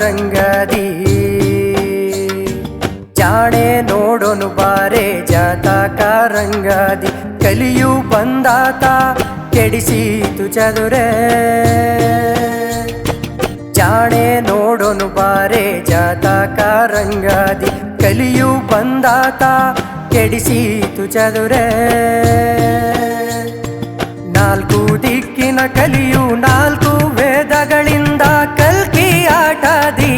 ರಂಗದಿ ಜಾಣೆ ನೋಡೋನು ಬಾರೆ ಜಾತಕ ರಂಗದಿ ಕಲಿಯು ಬಂದಾತ ಕೆಡಿಸಿತು ಚದುರೆ ಜಾಣೆ ನೋಡೋನು ಬಾರೆ ಜಾತಕ ರಂಗದಿ ಕಲಿಯು ಬಂದಾತ ಕೆಡಿಸಿತು ಚದುರೆ ನಾಲ್ಕು ದಿಕ್ಕಿನ ಕಲಿಯು ನಾಲ್ಕು ವೇದಗಳಿಂದ ಕಲ್ಕಿ ಆಟದಿ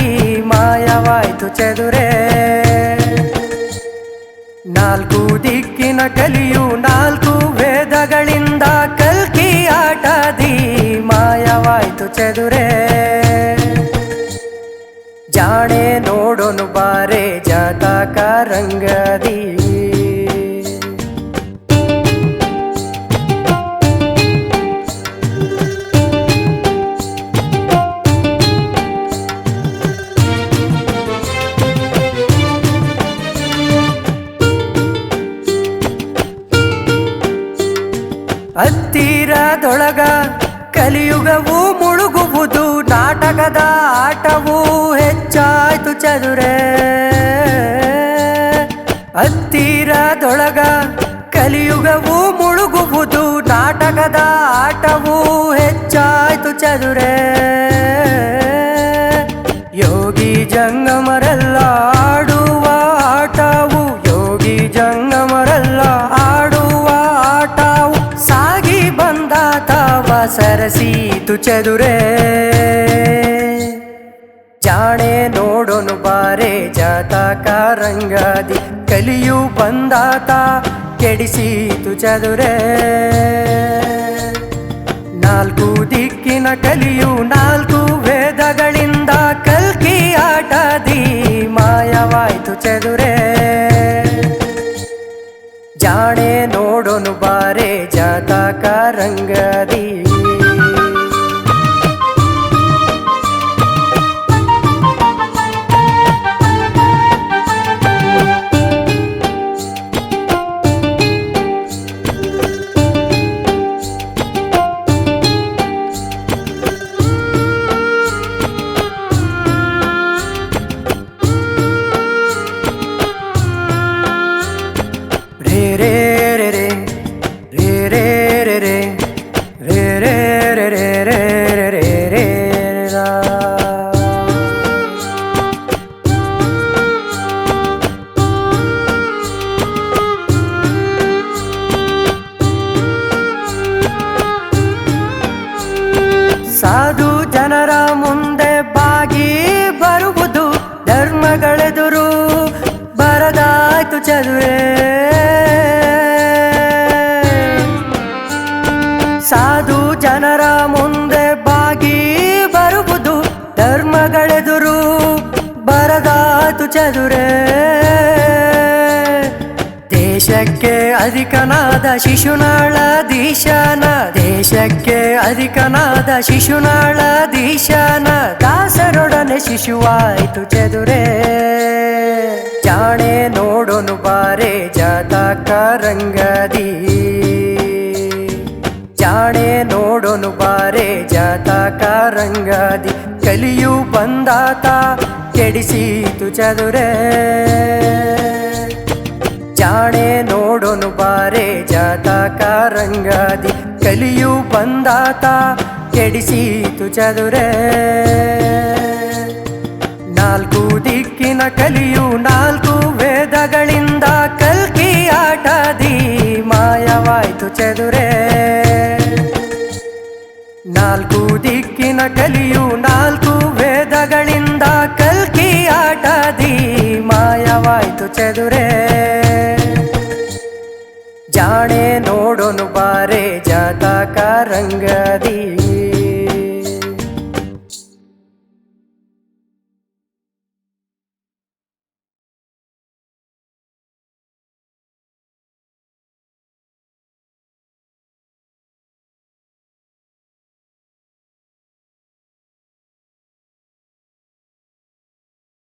ಮಾಯವಾಯ್ತು ಚದುರೆ ನಾಲ್ಕು ದಿಕ್ಕಿನ ಕಲಿಯು ನಾಲ್ಕು ವೇದಗಳಿಂದ ಕಲ್ಕಿ ಆಟದಿ ಮಾಯವಾಯ್ತು ಚದುರೆ ಜಾಣೆ ನೋಡೋನು ಬಾರೆ ಜಾತಕ ರಂಗದಿ ಹತ್ತಿರದೊಳಗ ಕಲಿಯುಗವು ಮುಳುಗುವುದು ನಾಟಕದ ಆಟವು ಹೆಚ್ಚಾಯ್ತು ಚದುರೆ ಹತ್ತಿರದೊಳಗ ಕಲಿಯುಗವು ಮುಳುಗುವುದು ನಾಟಕದ ಆಟವು ಹೆಚ್ಚಾಯ್ತು ಚದುರೆ ಯೋಗಿ ಜಂಗಮರೆಲ್ಲ ಆಡುವ ಆಟವು ಯೋಗಿ ಜಂಗಮರೆಲ್ಲ ಆಡುವ ಆಟವು ಸಾಗಿ ಬಂದಾತವ ಸರಸೀತು ಚದುರೆ ಜಾಣೆ ನೋಡೋನು ಬಾರೆ ಜಾತಕ ರಂಗದಿ ಕಲಿಯು ಬಂದಾತ ಕೆಡಿಸಿತು ಚದುರೆ ನಾಲ್ಕು ದಿಕ್ಕಿನ ಕಲಿಯು ನಾಲ್ಕು ವೇದಗಳಿಂದ ಕಲ್ಕಿ ಆಟದಿ ಮಾಯವಾಯ್ತು ಚದುರೆ ಜಾಣೆ ನೋಡೋನು ಬಾರೆ ಜಾತಕ ರಂಗದಿ ಸಾಧು ಜನರ ಮುಂದೆ ಬಾಗಿ ಬರುವುದು ಧರ್ಮಗಳೆದುರು ಬರದಾಯ್ತು ಚದುರೆ ಸಾಧು ಜನರ ಮುಂದೆ ಬಾಗಿ ಬರುವುದು ಧರ್ಮಗಳೆದುರು ಬರದಾಯ್ತು ಚದುರೆ ದೇಶಕ್ಕೆ ಅಧಿಕನಾದ ಶಿಶುನಾಳಧೀಶನ ದೇಶಕ್ಕೆ ಅಧಿಕನಾದ ಶಿಶುನಾಳಧೀಶನ ದಾಸರೊಡನೆ ಶಿಶುವಾಯ್ತು ಚದುರೆ ಜಾಣೆ ನೋಡೋನು ಬಾರೆ ಜಾತಕ ರಂಗದಿ ಜಾಣೆ ನೋಡೋನು ಬಾರೆ ಜಾತಕ ರಂಗದಿ ಕಲಿಯು ಬಂದಾತ ಕೆಡಿಸಿತು ಚದುರೆ ಜಾಣೆ ನೋಡೋನು ಬಾರೆ ಜಾತಕ ರಂಗದಿ ಕಲಿಯು ಬಂದಾತ ಕೆಡಿಸಿತು ಚದುರೆ ನಾಲ್ಕು ದಿಕ್ಕಿನ ಕಲಿಯು ನಾಲ್ಕು ವೇದಗಳಿಂದ ಕಲ್ಕಿ ಆಟದಿ ಮಾಯವಾಯ್ತು ಚದುರೆ ನಾಲ್ಕು ದಿಕ್ಕಿನ ಕಲಿಯು ನಾಲ್ಕು ವೇದಗಳಿಂದ ಕಲ್ಕಿ ಆಟದಿ ಮಾಯವಾಯ್ತು ಚದುರೆ ಜಾಣೆ ನೋಡೋನು ಬಾರೆ ಜಾತಕ ರಂಗದಿ